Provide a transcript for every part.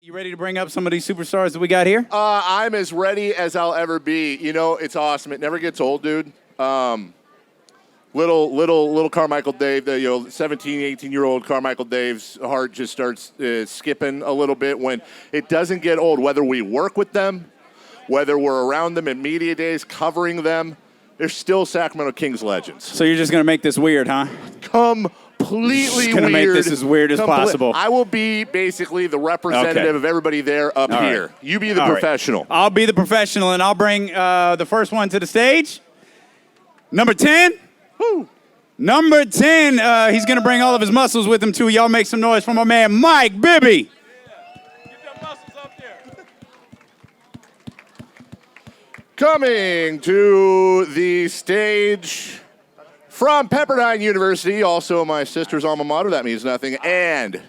You ready to bring up some of these superstars that we got here? I'm as ready as I'll ever be. You know, it's awesome. It never gets old, dude. Little Carmichael Dave, the 17, 18-year-old Carmichael Dave's heart just starts skipping a little bit when it doesn't get old. Whether we work with them, whether we're around them in media days, covering them, they're still Sacramento Kings legends. So you're just going to make this weird, huh? Completely just gonna weird. Make this as weird as possible. I will be basically the representative of everybody there up here. Right. You be the professional. Right. I'll be the professional, and I'll bring the first one to the stage. Number 10. Woo. Number 10. He's going to bring all of his muscles with him, too. Y'all make some noise for my man, Mike Bibby. Get them muscles up there. Coming to the stage from Pepperdine University, also my sister's alma mater, that means nothing, and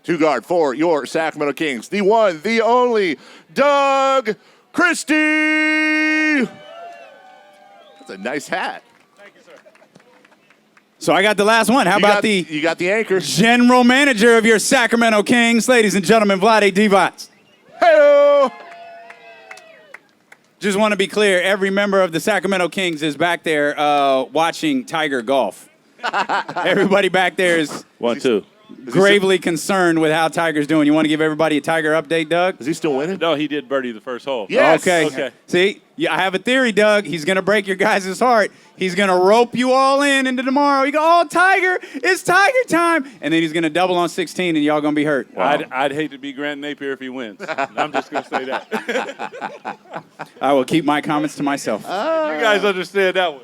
to guard for your Sacramento Kings, the one, the only, Doug Christie. That's a nice hat. Thank you, sir. So I got the last one. How about you got the anchor. General manager of your Sacramento Kings, ladies and gentlemen, Vlade Divac. Hello. Just want to be clear, every member of the Sacramento Kings is back there watching Tiger golf. Everybody back there is gravely concerned with how Tiger's doing. You want to give everybody a Tiger update, Doug? Is he still winning? No, he did birdie the first hole. Yes. Okay. See, I have a theory, Doug. He's going to break your guys' heart. He's going to rope you all in into tomorrow. You go, oh, Tiger, it's Tiger time. And then he's going to double on 16, and y'all going to be hurt. Wow. I'd hate to be Grant Napier if he wins. I'm just going to say that. I will keep my comments to myself. You guys understand that one.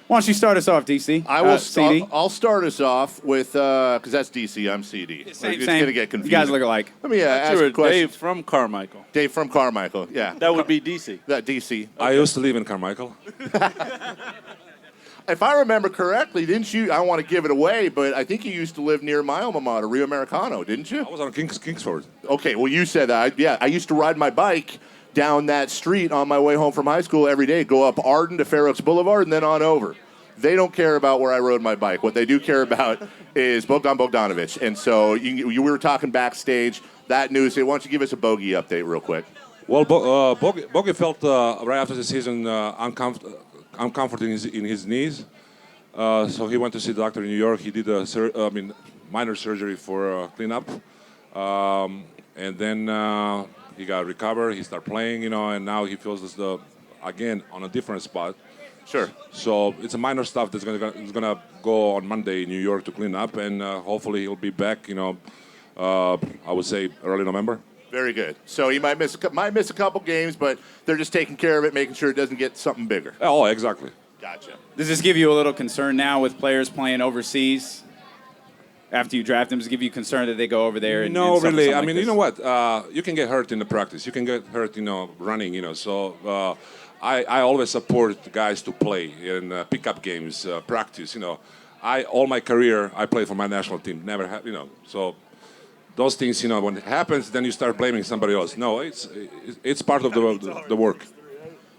Why don't you start us off, DC? I will. CD? I'll start us off with because that's DC. I'm CD. Same, it's same. going to get confusing. You guys look alike. Let me ask Sure, a question. Dave from Carmichael. Dave from Carmichael. Yeah. That would be DC. That DC. I used to live in Carmichael. If I remember correctly, didn't you? I don't want to give it away, but I think you used to live near my alma mater, Rio Americano, didn't you? I was on Kingsford. Okay, well, you said that. I used to ride my bike down that street on my way home from high school every day, go up Arden to Fair Oaks Boulevard, and then on over. They don't care about where I rode my bike. What they do care about is Bogdan Bogdanovic. And so we were talking backstage, that news. Why don't you give us a bogey update real quick? Well, Bogey felt right after the season uncomfortable in his knees. So he went to see the doctor in New York. He did minor surgery for cleanup. And then he got recovered. He started playing, and now he feels this, again on a different spot. Sure. So it's a minor stuff that's gonna go on Monday in New York to clean up, and hopefully he'll be back. I would say early November. Very good. So he might miss a couple games, but they're just taking care of it, making sure it doesn't get something bigger. Oh, exactly. Gotcha. Does this give you a little concern now with players playing overseas? After you draft them, does it give you concern that they go over there? No, really. I mean, this? you know what? You can get hurt in the practice. You can get hurt, running. So. I always support guys to play in pickup games, practice. All my career I played for my national team. Never had, So those things, when it happens, then you start blaming somebody else. No, it's part of the work.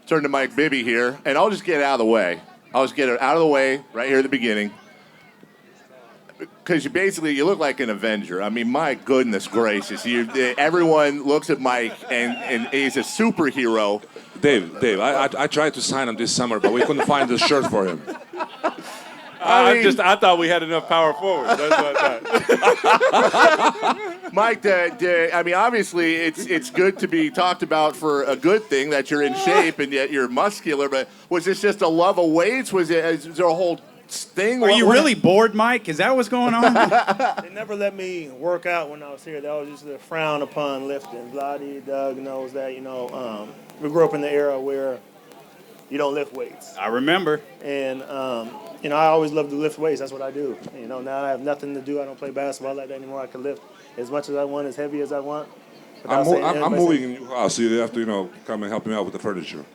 Turn to Mike Bibby here, and I'll just get it out of the way. I'll just get it out of the way right here at the beginning. Because you look like an Avenger. I mean, my goodness gracious. Everyone looks at Mike, and he's a superhero. Dave, I tried to sign him this summer, but we couldn't find the shirt for him. I thought we had enough power forward. That's what I thought. Mike, obviously it's good to be talked about for a good thing that you're in shape and yet you're muscular. But was this just a love of weights? Is there a whole thing? Are you really bored, Mike? Is that what's going on? They never let me work out when I was here. That was just a frown upon lifting. Vlade, Doug knows that. We grew up in the era where you don't lift weights. I remember. And, I always loved to lift weights. That's what I do. Now I have nothing to do. I don't play basketball like that anymore. I can lift as much as I want, as heavy as I want. I'm moving in your house, so you have to, come and help me out with the furniture.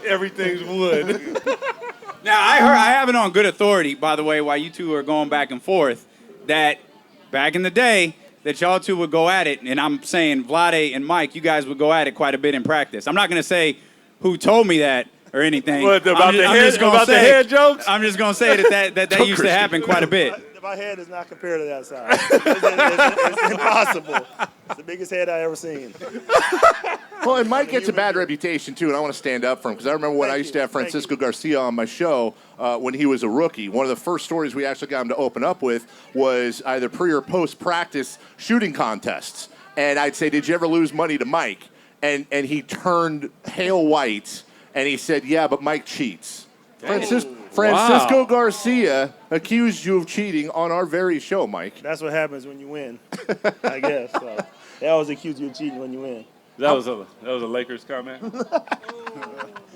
Everything's wood. Now, I have it on good authority, by the way, while you two are going back and forth, that back in the day, that y'all two would go at it, and I'm saying Vlade and Mike, you guys would go at it quite a bit in practice. I'm not going to say who told me that or anything. What, about the head jokes? I'm just going to say that used to happen quite a bit. My head is not compared to that size. It's impossible. It's the biggest head I ever seen. Well, and Mike gets a bad reputation, too, and I want to stand up for him because I remember when I used to have Francisco Garcia on my show when he was a rookie. One of the first stories we actually got him to open up with was either pre- or post-practice shooting contests. And I'd say, did you ever lose money to Mike? And he turned pale white, and he said, yeah, but Mike cheats. Francisco Garcia accused you of cheating on our very show, Mike. That's what happens when you win, I guess. So, they always accuse you of cheating when you win. That was a Lakers comment.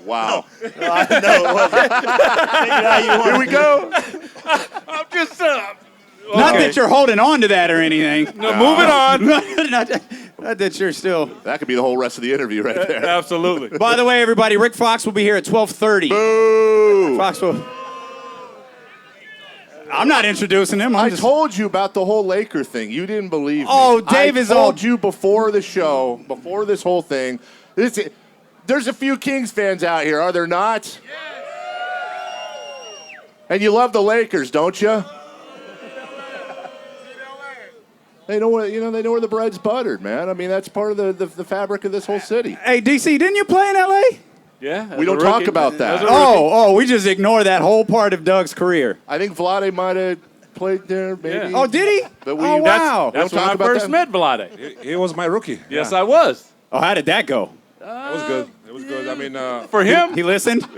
Wow. No, I know it wasn't. Take it how you want. Here we go. I'm just Not that you're holding on to that or anything. no, moving on. Not that you're still. That could be the whole rest of the interview right there. Absolutely. By the way, everybody, Rick Fox will be here at 12:30. Boo! Fox will. I'm not introducing him. I told you about the whole Laker thing. You didn't believe me. Oh, Dave is I all. told you before the show, before this whole thing. There's a few Kings fans out here, are there not? Yes. And you love the Lakers, don't you? They know where the bread's buttered, man. I mean, that's part of the fabric of this whole city. Hey, DC, didn't you play in LA? Yeah. We don't talk about that. We just ignore that whole part of Doug's career. I think Vlade might have played there, maybe. Yeah. Oh, did he? But wow. That's when I first met Vlade. He was my rookie. Yes, I was. Oh, how did that go? It was good. It was good. I mean, For him? He listened?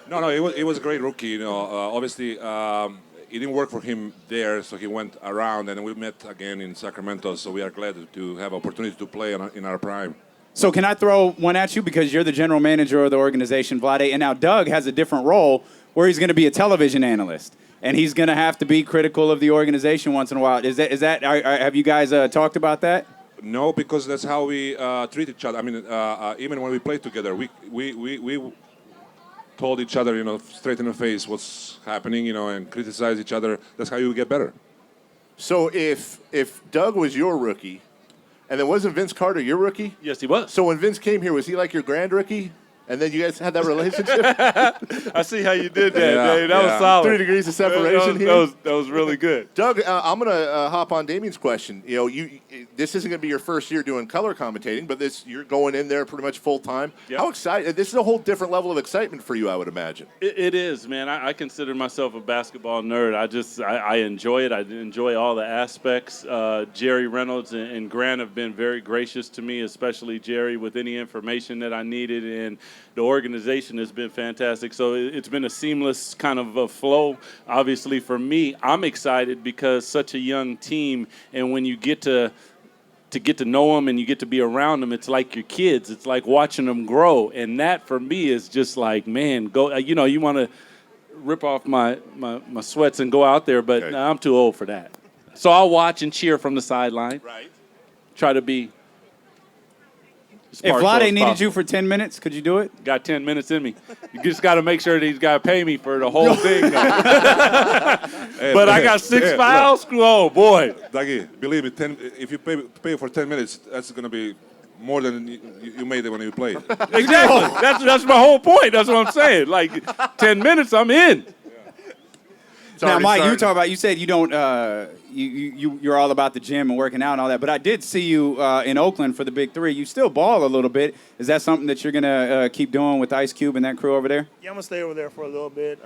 no, he was a great rookie. You know, obviously, it didn't work for him there, so he went around, and we met again in Sacramento. So we are glad to have opportunity to play in our prime. So can I throw one at you because you're the general manager of the organization, Vlade, and now Doug has a different role where he's going to be a television analyst, and he's going to have to be critical of the organization once in a while. Have you guys talked about that? No, because that's how we treat each other. I mean, even when we played together, we told each other, you know, straight in the face what's happening, you know, and criticize each other. That's how you get better. So if Doug was your rookie, and then wasn't Vince Carter your rookie? Yes, he was. So when Vince came here, was he like your grand rookie? And then you guys had that relationship? I see how you did that, Yeah, Dave. That was yeah. solid. 3 degrees of separation here. That was really good. Doug, I'm going to hop on Damien's question. You know, this isn't going to be your first year doing color commentating, but you're going in there pretty much full time. Yep. How excited? This is a whole different level of excitement for you, I would imagine. It is, man. I consider myself a basketball nerd. I enjoy it. I enjoy all the aspects. Jerry Reynolds and Grant have been very gracious to me, especially Jerry, with any information that I needed, and the organization has been fantastic. So it's been a seamless kind of a flow. Obviously, for me, I'm excited because such a young team, and when you get to know them and you get to be around them, it's like your kids. It's like watching them grow, and that for me is just like, man, go. You know, you want to rip off my sweats and go out there, but I'm too old for that. So I'll watch and cheer from the sideline. Right. Try to be. If Vlade needed you for 10 minutes, could you do it? Got 10 minutes in me. You just got to make sure that he's got to pay me for the whole thing. But I got 6 fouls. Oh boy, Dougie, believe me, if you pay for 10 minutes, that's going to be more than you made it when you played. Exactly. That's my whole point. That's what I'm saying. Like 10 minutes, I'm in. Now, Mike, you said you don't, you're all about the gym and working out and all that, but I did see you in Oakland for the Big Three. You still ball a little bit. Is that something that you're going to keep doing with Ice Cube and that crew over there? Yeah, I'm going to stay over there for a little bit.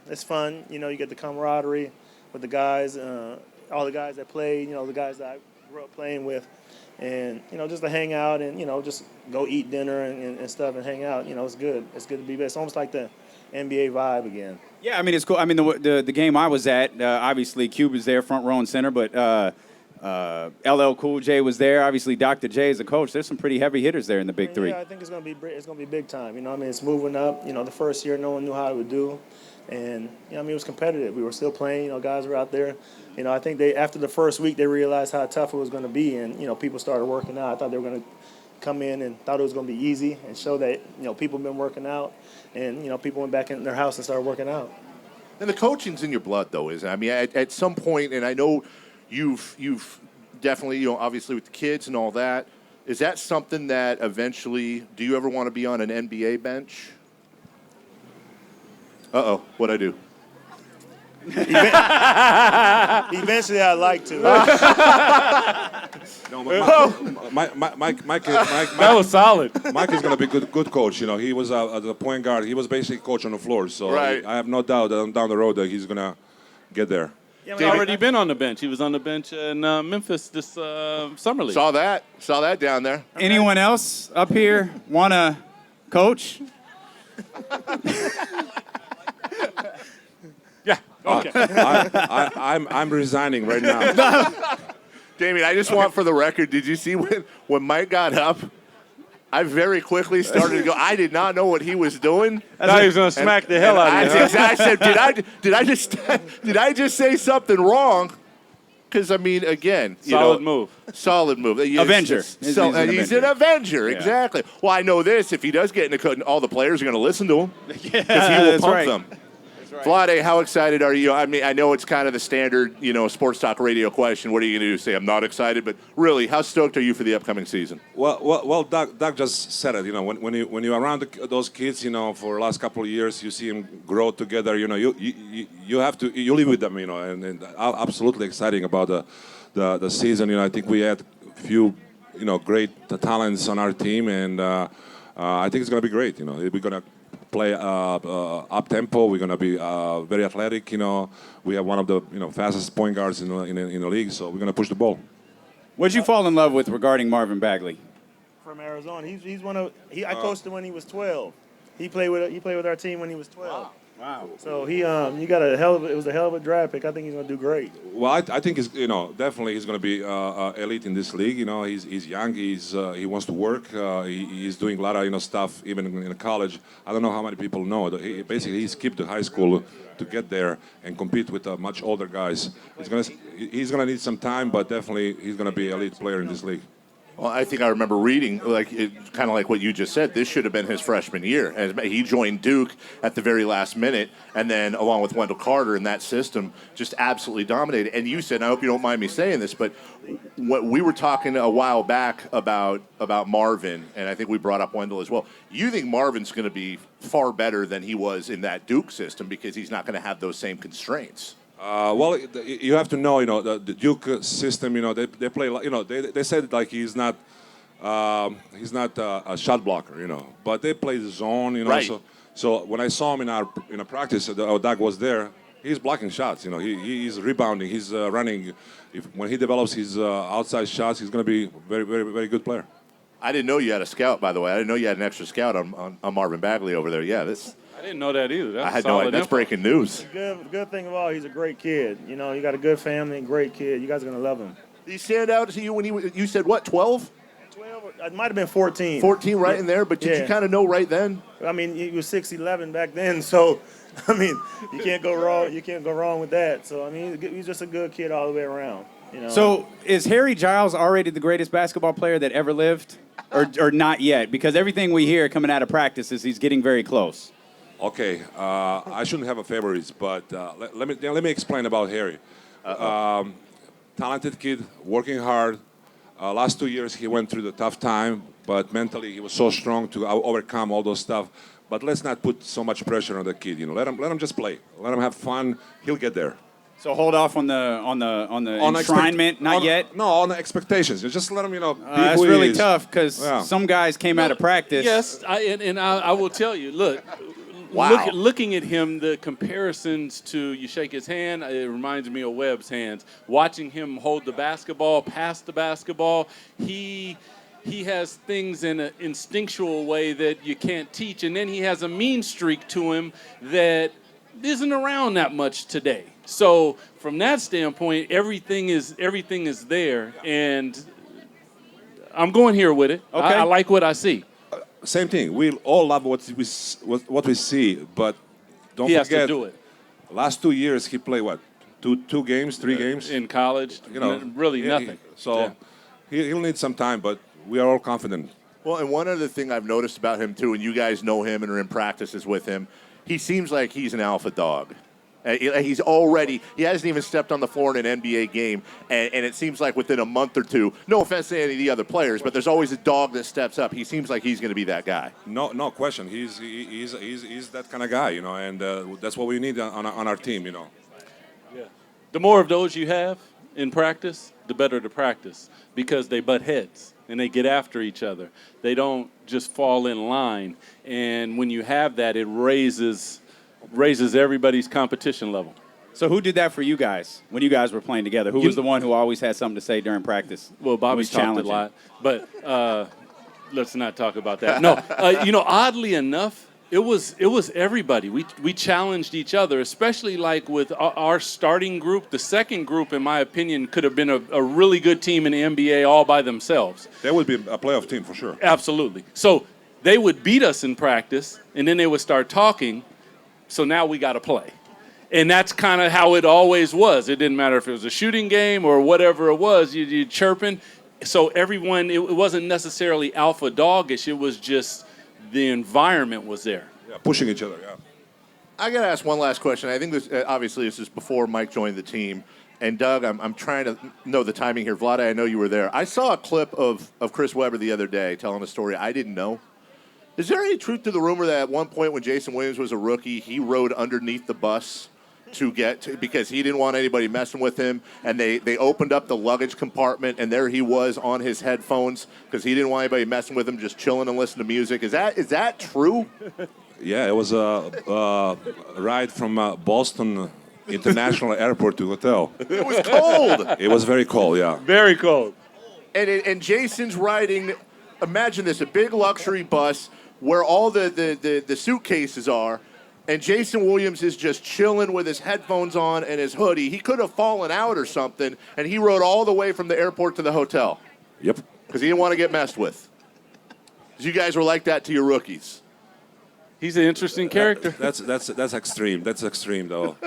It's fun. You know, you get the camaraderie with the guys, all the guys that play, you know, the guys that I grew up playing with. And, you know, just to hang out and, you know, just go eat dinner and stuff and hang out. You know, it's good. It's good to be back. It's almost like the NBA vibe again. Yeah, I mean, it's cool. I mean, the game I was at, obviously Cube is there, front row and center, but LL Cool J was there. Obviously, Dr. J is the coach. There's some pretty heavy hitters there in the Big Three. Yeah, I think it's gonna be big time. You know, I mean, it's moving up. You know, the first year no one knew how it would do, and you know, I mean, it was competitive. We were still playing. You know, guys were out there. You know, I think after the first week they realized how tough it was going to be, and you know, people started working out. I thought they were going to come in and thought it was going to be easy and show that you know people have been working out, and you know, people went back in their house and started working out. And the coaching's in your blood, though, isn't it? I mean, at some point, and I know you've definitely, you know, obviously with the kids and all that, is that something that eventually, do you ever want to be on an NBA bench? Uh-oh, what'd I do? Eventually, I'd like to. No, Mike, That was solid. Mike is going to be good coach. You know, he was the point guard. He was basically coach on the floor. So Right. I have no doubt that down the road that he's going to get there. Yeah, He's already been on the bench. He was on the bench in Memphis this summer league. Saw that down there. Anyone else up here want to coach? Yeah. Okay. I'm resigning right now. Damien, I just want for the record, did you see when Mike got up? I very quickly started to go. I did not know what he was doing. Now he's gonna smack the hell out of you. I said, did I just say something wrong? Because I mean, again, Solid move. Solid move. Avenger. He's an Avenger, exactly. Well, I know this. If he does get in the cut, all the players are going to listen to him because he will that's pump right. them. Vlade, how excited are you? I mean, I know it's kind of the standard, sports talk radio question. What are you going to do? Say I'm not excited, but really, how stoked are you for the upcoming season? Well, Doug just said it. You know, when you're around those kids, for the last couple of years, you see them grow together. You know, you have to live with them. And absolutely exciting about the season. I think we had a few great talents on our team, and I think it's going to be great. We're going to play up tempo. We're going to be very athletic. We have one of the fastest point guards in the league, so we're going to push the ball. What did you fall in love with regarding Marvin Bagley? From Arizona, I coached him when he was 12. He played with our team when he was 12. Wow. So it was a hell of a draft pick. I think he's gonna do great. Well, I think definitely he's going to be elite in this league. He's young. He wants to work. He's doing a lot of stuff even in college. I don't know how many people know. Basically, he skipped the high school to get there and compete with much older guys. He's gonna need some time, but definitely he's gonna be an elite player in this league. Well, I think I remember reading, kind of like what you just said, this should have been his freshman year. And he joined Duke at the very last minute, and then along with Wendell Carter in that system, just absolutely dominated. And you said, and I hope you don't mind me saying this, but what we were talking a while back about Marvin, and I think we brought up Wendell as well. You think Marvin's going to be far better than he was in that Duke system because he's not going to have those same constraints. Well, you have to know, the Duke system. They play. They said like he's not a shot blocker. But they play the zone. Right. So when I saw him in a practice, Doug was there. He's blocking shots. He's rebounding. He's running. When he develops his outside shots, he's going to be a very, very, very good player. I didn't know you had a scout, by the way. I didn't know you had an extra scout on Marvin Bagley over there. Yeah, I didn't know that either. I had no idea. That's breaking news. Good thing of all, he's a great kid. You got a good family and great kid. You guys are gonna love him. Did he stand out to you when you said what, 12? 12. It might have been 14. 14 right in there, but did you kind of know right then? I mean, he was 6'11" back then, so I mean, you can't go wrong. You can't go wrong with that. So I mean, he's just a good kid all the way around. So is Harry Giles already the greatest basketball player that ever lived, or not yet? Because everything we hear coming out of practice is he's getting very close. Okay, I shouldn't have a favorites, but let me explain about Harry. Talented kid, working hard. Last 2 years he went through the tough time, but mentally he was so strong to overcome all those stuff. But let's not put so much pressure on the kid. Let him just play. Let him have fun. He'll get there. So hold off on the enshrinement, not yet. No, on the expectations. Just let him, be that's who he really is. tough because some guys came out of practice. Yes, I will tell you. Look. Wow. Looking at him, the comparisons to you shake his hand, it reminds me of Webb's hands. Watching him hold the basketball, pass the basketball, he has things in an instinctual way that you can't teach, and then he has a mean streak to him that isn't around that much today. So from that standpoint, everything is there, and I'm going here with it. Okay. I like what I see. Same thing. We all love what we see, but don't He forget. has to do it. Last 2 years he played what? Two games, 3 games In college, really nothing. He'll need some time, but we are all confident. Well, and one other thing I've noticed about him, too, and you guys know him and are in practices with him, he seems like he's an alpha dog. He hasn't even stepped on the floor in an NBA game, and it seems like within a month or two, no offense to any of the other players, but there's always a dog that steps up. He seems like he's going to be that guy. No question. He's that kind of guy, and that's what we need on our team, The more of those you have in practice, the better the practice, because they butt heads and they get after each other. They don't just fall in line. And when you have that, it raises everybody's competition level. So who did that for you guys when you guys were playing together? Who was the one who always had something to say during practice? Well, Bobby Was talked a challenging? lot, but let's not talk about that. No, oddly enough, it was everybody. We challenged each other, especially like with our starting group. The second group, in my opinion, could have been a really good team in the NBA all by themselves. That would be a playoff team for sure. Absolutely. So they would beat us in practice, and then they would start talking. So now we got to play. And that's kind of how it always was. It didn't matter if it was a shooting game or whatever it was. You're chirping. So everyone, it wasn't necessarily alpha doggish. It was just the environment was there. Yeah, pushing each other, yeah. I got to ask one last question. I think this, obviously, this is before Mike joined the team. And Doug, I'm trying to know the timing here. Vlade, I know you were there. I saw a clip of Chris Webber the other day telling a story I didn't know. Is there any truth to the rumor that at one point when Jason Williams was a rookie, he rode underneath the bus because he didn't want anybody messing with him, and they opened up the luggage compartment, and there he was on his headphones because he didn't want anybody messing with him, just chilling and listening to music. Is that true? Yeah, it was a ride from Boston International Airport to hotel. It was cold. It was very cold, yeah. Very cold. And Jason's riding, imagine this, a big luxury bus where all the suitcases are, and Jason Williams is just chilling with his headphones on and his hoodie. He could have fallen out or something, and he rode all the way from the airport to the hotel. Yep. Because he didn't want to get messed with. 'Cause you guys were like that to your rookies. He's an interesting character. That's extreme. That's extreme, though.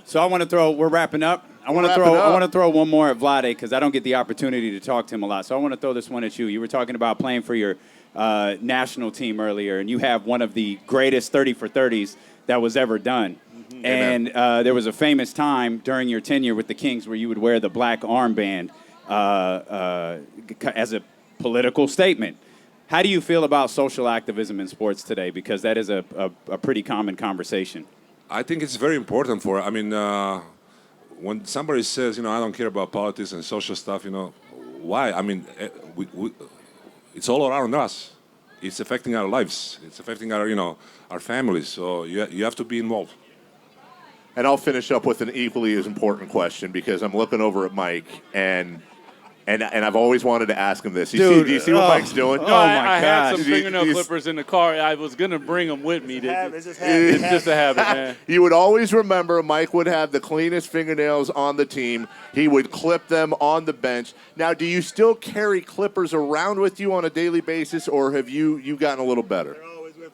So I want to throw. We're wrapping up. I want to throw one more at Vlade because I don't get the opportunity to talk to him a lot. So I want to throw this one at you. You were talking about playing for your national team earlier, and you have one of the greatest 30 for 30s that was ever done. Mm-hmm. And there was a famous time during your tenure with the Kings where you would wear the black armband as a political statement. How do you feel about social activism in sports today? Because that is a pretty common conversation. I think it's very important when somebody says, I don't care about politics and social stuff, why? I mean, it's all around us. It's affecting our lives. It's affecting our families. So you have to be involved. And I'll finish up with an equally as important question because I'm looking over at Mike and I've always wanted to ask him this. Do you see what Mike's doing? No, I had some fingernail clippers in the car. I was going to bring them with me. It's just a habit, man. You would always remember Mike would have the cleanest fingernails on the team. He would clip them on the bench. Now, do you still carry clippers around with you on a daily basis, or have you gotten a little better?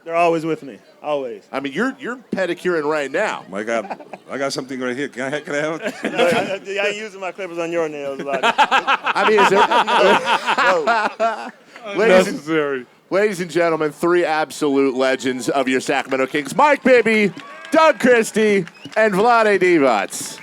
They're always with me. Always. I mean, you're pedicuring right now. My God, I got something right here. Can I have it? I ain't using my clippers on your nails. I mean, is there... Ladies and gentlemen, three absolute legends of your Sacramento Kings. Mike Bibby, Doug Christie, and Vlade Divac.